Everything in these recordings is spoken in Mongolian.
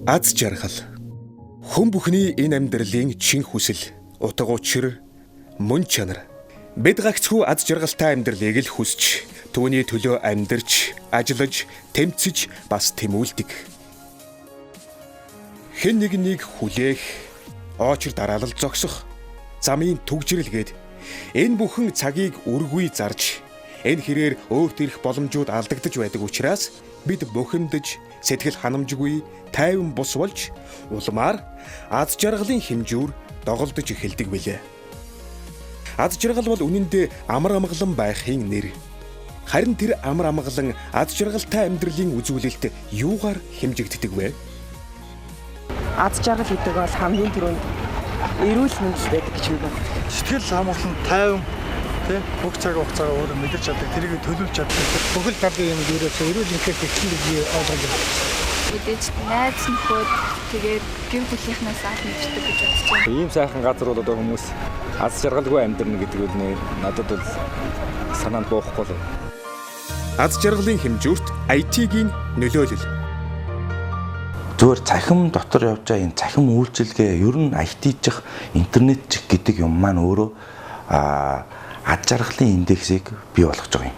Аз жаргал. Хүн бүхний энэ амьдралын чин хүсэл, утга учир, мөн чанар. Бид гагцхүү аз жаргалтай амьдралыг л хүсч, түүний төлөө амьдарч, ажиллаж, тэмцэж, бас тэмүүлдэг. Хэн нэгнийг хүлээх, очир дараалал зогсох, замын түгжрэлгээд энэ бүхэн цагийг үргүй зарж, энэ хэрээр өөрт ирэх боломжууд алдагдж байдаг учраас бид бухимдаж, сэтгэл ханамжгүй, тайван бус болж, улмаар аз жаргалын хэмжүүр доголдож эхэлдэг билээ. Аз жаргал бол үнэндээ амар амгалан байхын нэр. Харин тэр амар амгалан аз жаргалтай амьдралын үзүүлэлт юугаар хэмжигддэг вэ? Аз жаргал гэдэг бол хамгийн түрүүнд эрүүл мэндэл байдаг гэж байна. Сэтгэл хамгаалсан тайван бүх цаг хугацаагаа өөрөө мэдэрч чаддаг, тэрийг төлөвлөж чаддаг. Бүхэл талын юм ерөөсөө эрүүл мэндийг ихсэн гэж ойлгож байна. Мэдээж найз нөхөд тэгээд гэр бүлийнхнээс авч мэддэг гэж бодож байна. Ийм сайхан газар бол одоо хүмүүс аз жаргалгүй амьдрна гэдэг нь надад бол санаанд буухгүй л. Аз жаргалын хэмжүүрт IT-гийн нөлөөлөл. Зүгээр цахим дотор явж байгаа энэ цахим үйлчилгээ ер нь IT-чих, интернет чих гэдэг юм маань өөрөө аз жаргалын индексийг бий болгож байгаа юм.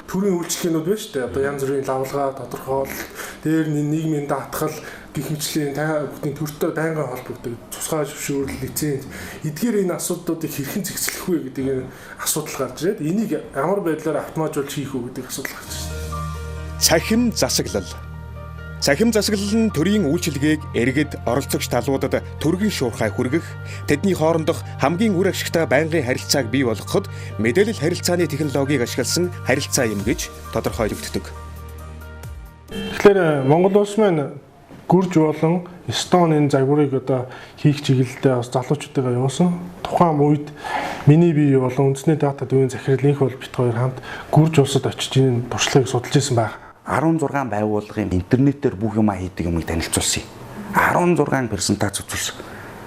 Төрийн үйлчлэгнүүд байна шүү дээ. Одоо янз бүрийн лавлгаа, тодорхойлол, дээр нийгмийн даатгал, гэх мэтлийн бүхний төртөө байнгын холбогддог, тусгай зөвшөөрөл, лиценз, эдгээр энэ асуудлуудыг хэрхэн зэгцлэх вэ гэдэг энэ асуудал гарч ирээд энийг ямар байдлаар автоматжуулж хийх үү гэдэг асуудал гарч ирсэн. Цахим засаглал. Цахим засаглал нь төрийн үйлчилгээг эргэд оролцогч талуудад төргийн шуурхай хүргэх, тэдний хоорондох хамгийн үр ашигтай байнгын харилцааг бий болгоход мэдээлэл харилцааны технологиг ашигласан харилцаа юм гэж тодорхойлогддог. Тэгэхээр Монгол улс маань гүрж болон Эстонийн загварыг одоо хийх чиглэлдээ бас залуучуудаа явуулсан. Тухайн үед миний бие болон үндэсний дата төвийн захирлын бол бит хоёр хамт гүрж улсад очиж энэ туршлагыг судалж исэн байна. 16 байгууллагын интернетээр бүх юм хийдэг юмыг танилцуулсан. 16 презентац үзүүлсэн.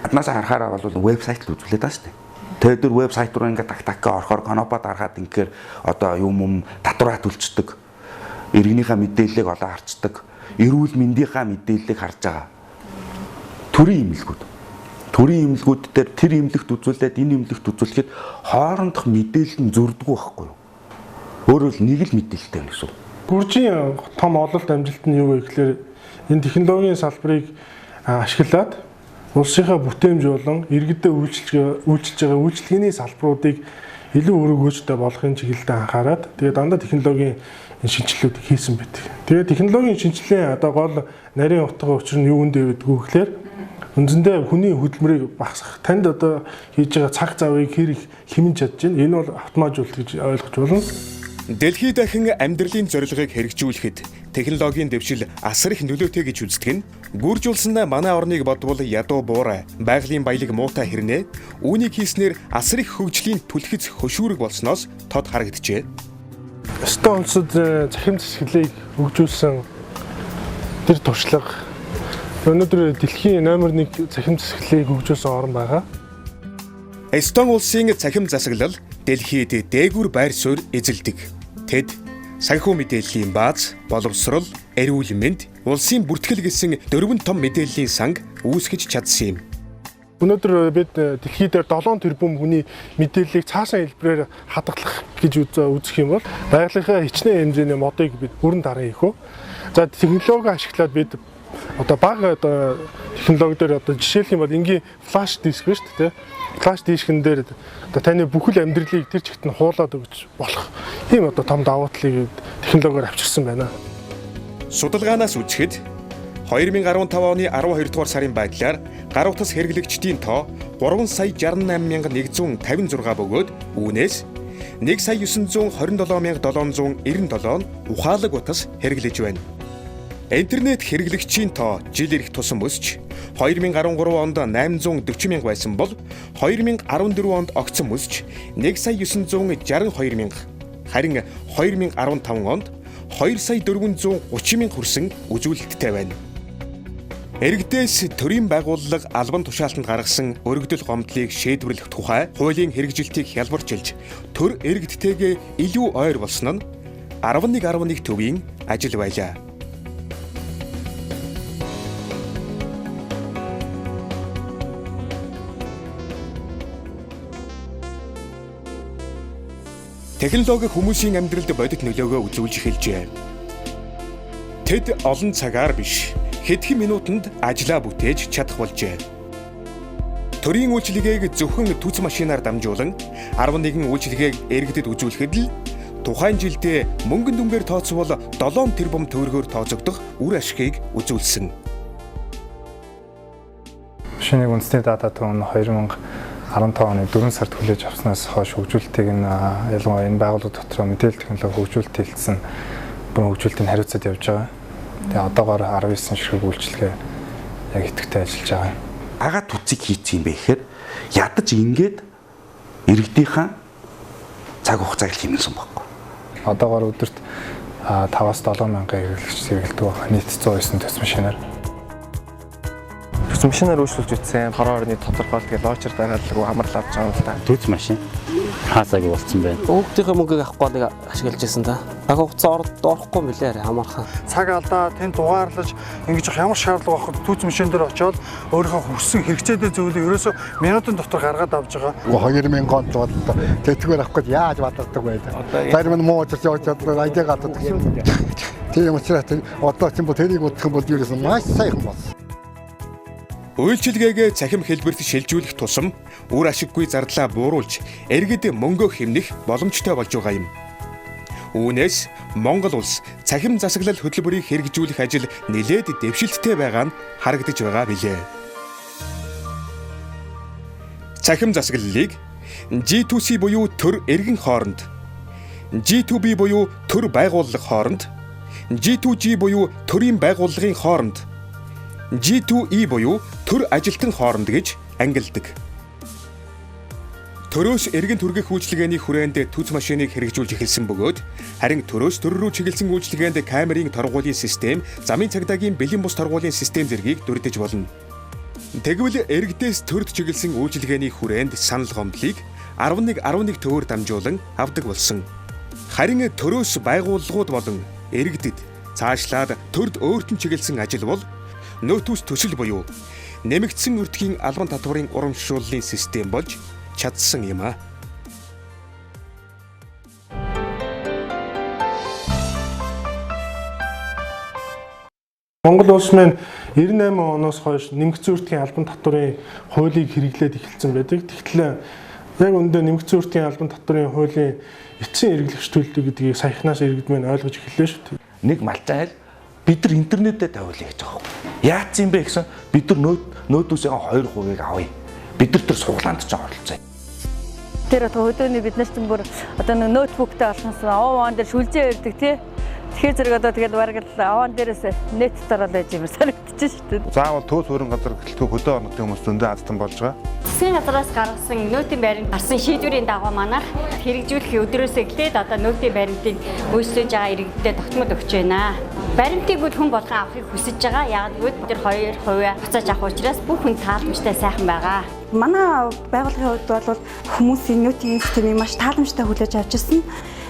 Аднаас харахаараа бол вебсайт л үзүүлээд байгаа шүү дээ. Тэгээд тэр вебсайт руу ингээд так орохоор конопод харахад ингээд одоо юм татвараа төлцдөг. Иргэнийхээ мэдээллийг олоо харцдаг. Эрүүл мэндийнхаа мэдээллийг харж байгаа. Төрийн имлгүүд. Төрийн имлгүүд дээр тэр имлэгт үзүүлээд энэ имлэгт үзүүлэхэд хоорондох мэдээлэл нь зөрдгөө байхгүй юу? Өөрөөр хэл нэг л мэдээлэлтэй байна гэсэн. Гүржийн том ололт амжилт нь юу вэ гэхээр энэ технологийн салбарыг ашиглаад улсынхаа бүтээмж болон иргэдэд үйлчилж байгаа үйлчлэгээний салбаруудыг илүү өргөгөөжтэй болохын чиглэлд анхаарад тэгээд дандаа технологийн шинжилгээг хийсэн байдаг. Тэгээд технологийн шинжилгээ одоо гол нарийн утга учир нь юунд дэвдгүү гэхээр үндсэндээ хүний хөдөлмөрийг багасгах, танд одоо хийж байгаа цаг завыг хэрэг хэмнэж чадж байна. Энэ бол автоматжуулалт гэж ойлгож болно. Дэлхийд дахин амьдралын зорилгыг хэрэгжүүлэхэд технологийн дэвшил асар их нөлөөтэй гэж үздэг нь гүржүүлсэн манай орныг бодвол ядуу буурай, байгалийн баялаг муутай хэрнээ, үүнийг хийснээр асар их хөгжлийн түлхэц хөшүүрэг болсноос тод харагджээ. Эстон улсад захим засаглалыг хөгжүүлсэн тэр туршлага өнөөдөр дэлхийн номер 1 захим засаглалыг хөгжүүлсэн орн байгаа. Эстон улсын захим засаглал дэлхийд дээгүүр байр суурь эзэлдэг. Тэд санхүү мэдээллийн бааз, боловсрол, эрүүл мэнд, улсын бүртгэл гэсэн 4 том мэдээллийн санг үүсгэж чадсан юм. Өнөөдөр бид дэлхийд 7 тэрбум хүний мэдээллийг цаашаа хэлбэрээр хадгалах гэж үзэх юм бол байгалийнхаа хичнээн хэмжээний модыг бид бүрэн дараа хийх үү. За технологи ашиглаад бид одоо бага технологи дээр одоо жишээлх юм бол энгийн флаш диск шүү дээ. Флаш дискэн дээр одоо таны бүхэл амьдралыг тэр чигт нь хуулаад өгч болох тийм одоо том давуу талыг технологиор авчирсан байна. Судалгаанаас үзэхэд 2015 оны 12 дугаар сарын байдлаар гар утас хэрэглэгчдийн тоо 3,68,156 бөгөөд үүнээс 1,927,797 ухаалаг утас хэрэглэж байна. Интернет хэрэглэгчийн тоо жил ирэх тусам өсч 2013 онд 840,000 байсан бол 2014 онд огцом өсч 1,962,000, харин 2015 онд 2,430,000 хүрсэн үзүүлэлттэй байна. Иргэдээс төрийн байгууллага албан тушаалтанд гаргасан өргөдөл гомдлыг шийдвэрлэх тухай хуулийн хэрэгжилтийг хялбарчилж төр иргэдтэйгээ илүү ойр болсон нь 11 төвийн ажил байлаа. Технологи хүмүүсийн амьдралд бодит нөлөөгөө үзүүлж эхэлжээ. Тэд олон цагаар биш, хэдхэн минутанд ажлаа бүтээж чадах болжээ. Төрийн үйлчилгээг зөвхөн түц машинаар дамжуулан 11 үйлчилгээг иргэдэд үзүүлэхэд л тухайн жилдээ мөнгөн дүнгээр тооцвол 7 тэрбум төгрөгөөр тооцогдох үр ашгийг үзүүлсэн. Шинийг үндэсний дата төв нь 2015 оны 4 сард хүлээж авснаас хойш хөгжүүлэлтийг нь ялангуяа энэ байгууллага дотор мэдээлэл технологи хөгжүүлэлт хэлсэн бүрэн хөгжүүлэлтийн хариуцаад явж байгаа. Тэгээ одоогоор 19 ширхэг үйлчилгээ яг идэвхтэй ажиллаж байгаа. Ага түцийг хийцэн юм бэ гэхээр ядаж ингээд иргэдийнхаа цаг хугацааг хэмнэсэн байхгүй. Одоогоор өдөрт 5-7 мянган хэрэглэгч сэргэлдэг байна. Нийт 109 төс машинаар. Төс машинаар үйлчлүүлж үтсэн хороо орны тодорхойлт гэж лоочер дараалал амрал авч байгаа юм л да. Төс машин хаасаагүй болсон байна. Өөгдийнхээ мөнгөийг авахгүй нэг ашиглаж ирсэн та. Цаг хугацаа орохгүй мөлий амархан. Цаг алдаа тэнд дугаарлаж ингэж ямар шаардлага авах түүц машин дээр очиод өөрийнхөө хүссэн хэрэгцээтэй зүйлийг ерөөсөө минутын дотор гаргаад авч байгаа. 2000 онд бодлоо. Тэтгэвэр авах гэж яаж бадардаг байдаг. Зарим нь муу учраас явж чаддаг айдаа гаддаг юм. Тийм учраас одоо ч юм бол тэрийг бодох юм бол ерөөсөө маш сайхан болсон. Үйлчилгээгээ цахим хэлбэрт шилжүүлэх тусам үр ашиггүй зардлаа бууруулж иргэд мөнгө хэмнэх боломжтой болж байгаа юм. Үүнээс Монгол улс цахим засаглал хөтөлбөрийг хэрэгжүүлэх ажил нэлээд дэвшилттэй байгаа нь харагдаж байгаа билээ. Цахим засаглалыг G2C буюу төр иргэн хооронд, G2B буюу төр байгууллага хооронд, G2G буюу төрийн байгууллагын хооронд, G2E буюу төр ажилтан хооронд гэж ангилдаг. Төрөөс эргэн түргэх үйлчилгээний хүрээнд түц машиныг хэрэгжүүлж эхэлсэн бөгөөд харин төрөөс төр рүү чиглэсэн үйлчилгээнд камерын торгуулийн систем, замын цагдаагийн бэлэн бус торгуулийн систем зэргийг дүрдэж болно. Тэгвэл эргдээс төрд чиглэсэн үйлчилгээний хүрээнд санал гомдлыг 11 төвөөр дамжуулан авдаг болсон. Харин төрөөс байгууллагууд болон иргэдэд цаашлаад төрд өөртөө чиглэсэн ажил бол нөөтөс төсөл буюу нэмэгдсэн өртгийн албан татварын урамшууллын систем болж чадсан юм а. Монгол улс маань 98 оноос хойш нэмэгдсэн өртгийн албан татварын хуулийг хэрэглээд эхэлсэн байдаг. Тэгэхээр яг үүндээ нэмэгдсэн өртгийн албан татварын хуулийн эцсийн эргэлгч төлөлт гэдгийг саяхнаас иргэд маань ойлгож эхэллээ шүү дээ. Нэг малчаал бид нар интернетээр тавиулъя гэж байгаа юм. Яац юм бэ гэсэн бид нар нөөдөөсөө 2%-ийг авъя. Бид нар тэр суглаанд ч оролцъё. Тэр өдөөний бид нар ч бүр одоо ноутбуктай олсонсон овон дээр шүлжээ ирдэг тий. Тэгэхээр зэрэг одоо тэгээд бараг л овон дээрээс нэт дараал байж юм санагдчих шүү дээ. Заавал төс хөрөн газар гэлтгүй хөдөө орнотын хүмүүс зөндөө азтан болж байгаа. Засгийн газраас гаргасан нөөтийн баримт гарсан шийдвэрийн дагуу манайх хэрэгжүүлэх өдрөөс эхлээд одоо нөөтийн баримтыг үйлчлүүлж байгаа иргэдэд тогтмол өгч байна. Баримтыг бүл хүн болгон авахыг хүсэж байгаа. Яг л бид 2% буцааж авах учраас бүх хүн тааламжтай сайхан байгаа. Манай байгууллагын хувьд бол хүмүүсийн нөөтийн системийг маш тааламжтай хүлээж авч ирсэн.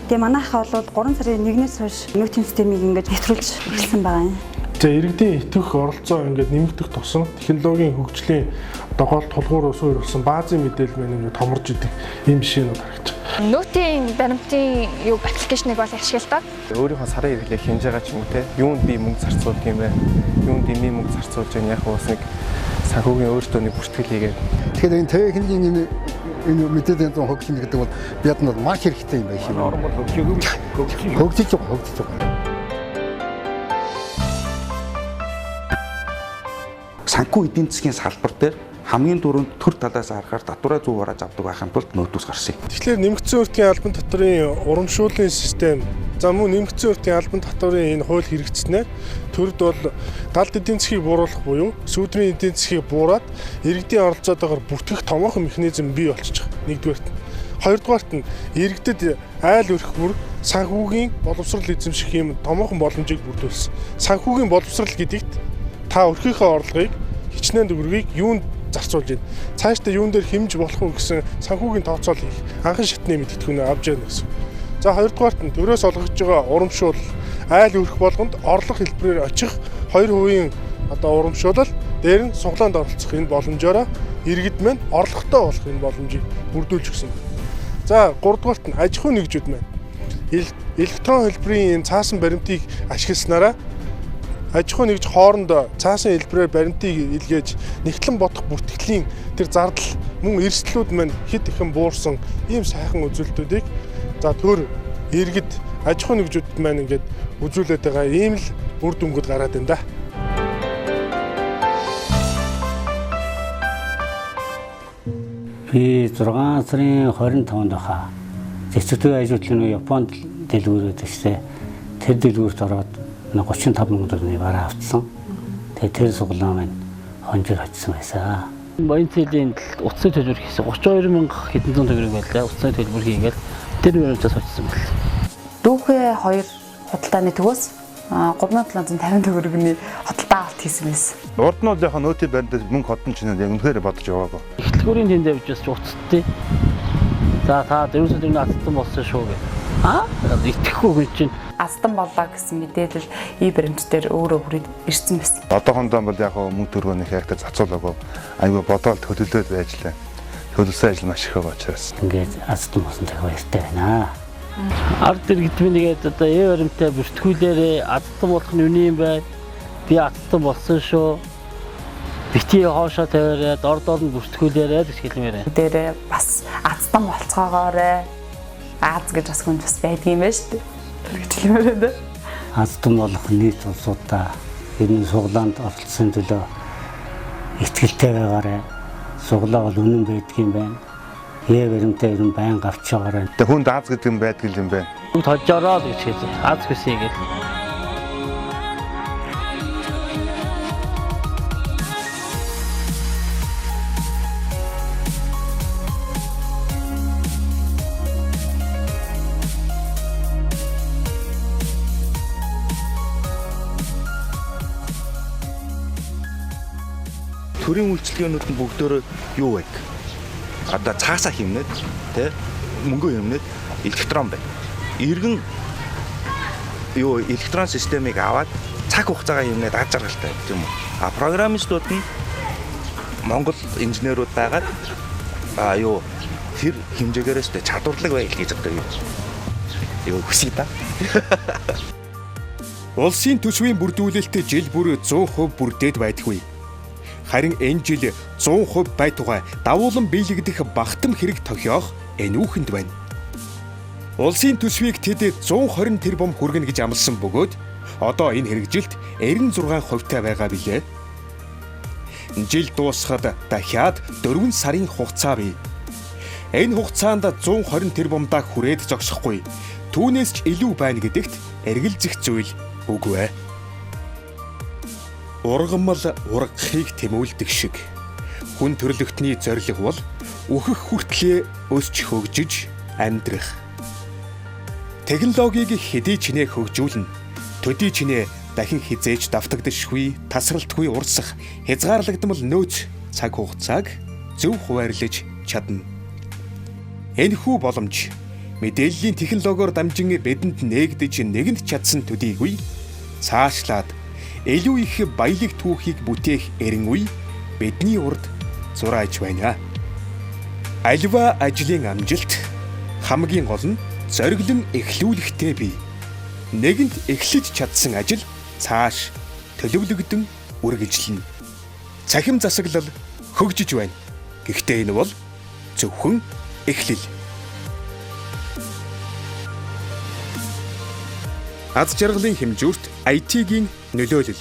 Тэгээ манайхаа бол 3 сарын 1-ээс хойш нөөтийн системийг ингэж нэвтрүүлж эхэлсэн байгаа юм. За иргэдийн итгэх оролцоо ингээд нэмэгдэх тусам технологийн хөгжлийн доголд тулгуур суурилсан баазын мэдээлэл маань ингээд томорж идэг ийм жишээнүүд харагдаж байна. Нөөтийн баримтын аппликейшнийг бол ашигладаг. Өөрийнхөө сарын хэрэглээ хэмж байгаа ч юм уу те. Юунд би мөнгө зарцуулдаг юм бэ? Юунд дэмий мөнгө зарцуулж байгаа яг бас нэг санхүүгийн өөртөө нэг бүртгэл хийгээд. Тэгэхээр энэ техникийн энэ мэдээллийн зам хөгжих гэдэг бол бидэнд маш хэрэгтэй юм байна шиг. Орон бол хөгжиж байгаа. Санхүү эдийн засгийн салбар дээр хамгийн түрүүнд төр талаас харахаар татвараа зөв барааж авдаг байхын тулд нөөтөөс гарсан. Тэгэхээр нэмэгдсэн өртгийн албан татварын урамшууллын систем, за мөн нэмэгдсэн өртгийн албан татварын энэ хууль хэрэгжснээр төрд бол галт эдийн засгийг бууруулах буюу сүүдрийн эдийн засгийг буураад иргэдийн оролцоотойгоор бүртгэх томоохон механизм бий болчихж байгаа. Нэгдүгээрт нь. Хоёрдугаарт нь иргэдэд айл өрх бүр санхүүгийн боловсрол эзэмших юм томоохон боломжийг бүрдүүлсэн. Санхүүгийн боловсрол гэдэгт та өрхийнхөө орлогыг хичнээн төгрөгийг юунд зарцуулж байна. Цаашдаа юун дээр хэмж болох уу гэсэн санхүүгийн тооцоол хийх анхан шатны мэдээлэлтгүүнээ авч яана гэсэн. За хоёрдугаарт нь төрөөс олгож байгаа урамшуул айл өрх болгонд орлого хэлбэрээр очих 2% одоо урамшуулал дээр нь суглаанд оролцох энэ боломжоор иргэд маань орлоготой болох энэ боломжийг бүрдүүлж өгсөн. За 3 дугаарт нь аж ахуйн нэгжүүд маань электрон хэлбэрийн цаасан баримтыг ашигласнараа аж ахуйн нэгж хоорондоо цаасан хэлбэрээр баримтыг илгээж нэгтлэн бодох бүртгэлийн тэр зардал мөн эрсдлүүд маань хэд ихэн буурсан ийм сайхан үзүүлэлтүүдийг за төр иргэд аж ахуйн нэгжүүд маань ингээд үзүүлээд байгаа ийм л үр дүнгууд гараад байна да. Би 6 сарын 25-нд хаа зэцэгтэй ажилтны Японд дэлгүүрээд ирсэн. Тэр дэлгүүрт ороод 35 мянган төгрөгийн бараа авчихсан. Тэгээ тэр суглаа маань хонжир очсон байсан. Баянцлийн утасны төлбөр хийсэн 32 мянга хэдэн зуун төгрөг байлаа. Утасны төлбөр хийгээл тэр мөрөөсөөс очсон байна. Дүүхээ 2 худалдааны төгөөс 3750 төгрөгийн худалдаа авалт хийсэн байсан. Урд нь бол яг нөөтийн баримтад мөнгө хотон чинь яг үнэхээр бодож яваагүй. Эхлэлгүүрийн тэнд явж бас уцтдээ. За та дөрөвсөд нэг атсан болсон шүү гэ. Итгэхгүй хүн чинь Аздан боллоо гэсэн мэдээлэл и баримтдэр өөрөө хүрээд ирсэн байсан. Одоохондоо бол яг мөнгө төгрөгөний хэрэгтэй зацуулаагүй. Аюу бодоол төлөвлөд байжлаа. Төлөвсөн ажил маш их байгаа учраас. Ингээд аздан болсон цаг баяртай байна. Ард иргэдмийн нэгээд одоо баримтаа бүртгүүлээрээ аздан болох нь үний юм бай. Би аздан болсон шүү. Бити хоошоо тавиараад ордоор нь бүртгүүлээрээ гэж хэлмээрээ. Дээрээ бас аздан болцоогоорой. Аз гэж бас хүн бас байдгийн байж шүү дээ. Гэж хэлмээрээ дээ. Аздан болох нийт улсуудаа энэ суглаанд оролцсон төлөө итгэлтэй байгаарай. Суглаа бол үнэн байдгийн байна. Баримтаа ер нь байнга авч байгаарай. Тэг хүнд аз гэдэг юм байдаг юм байна. Хүн тожороо гэж хэлээ. Аз гэсэн юм. Төрийн үйлчлэгээнүүд нь бүгдөө юу вэ? Одоо цаасаа хэмнээд тэ мөнгө хэмнээд электрон байна. Иргэн юу электрон системийг аваад цаг хугацаагаа хэмнээд аз жаргалтай тийм үү? А программистууд нь Монгол инженерүүд байгаад юу тэр хэмжээгээрээс чадварлаг байл гэж одоо юу хүсье та. Улсын төсвийн бүрдүүлэлт жил бүр 100% бүрдээд байдаггүй. Харин энэ жил 100% байтугай давуулан биелэгдэх багтам хэрэг тохиох энүүхэнд байна. Улсын төсвийг тэд 120 тэрбум хүргэнэ гэж амласан бөгөөд одоо энэ хэрэгжилт 96% байгаа билээ. Жил дуусахад дахиад 4 сарын хугацаа бий. Энэ хугацаанд 120 тэрбумдаа хүрээд зогсохгүй. Түүнээс ч илүү байна гэдэгт эргэлзэх зүйл үгүй ээ. Ургамал ургахыг тэмүүлдэг шиг хүн төрлөختний зорилго бол үхэх хүртлээр өсч хөгжиж амьдрах. Технологиг хэдий ч нэ хөгжүүлнэ. Төдий ч нэ дахин хизээж давтагдшгүй, тасралтгүй урсах, хязгаарлагдмал нөөц цаг хугацааг зөв хуваарлаж чадна. Энэхүү боломж мэдээллийн технологиор дамжин бидэнд нээгдэж нэгэнт чадсан төдийгүй цаашлаад илүү их баялаг түүхийг бүтээх эрен үе бидний урд зурааж байна. Альва ажлын амжилт хамгийн гол нь зориглон эхлүүлэхтэй бий. Нэгэнт эхлэж чадсан ажил цааш төлөвлөгдөн үргэлжлэнэ. Цахим засаглал хөгжиж байна. Гэхдээ энэ бол зөвхөн эхлэл. Аз жаргалын хэмжүүрт IT-гийн нөлөөлөл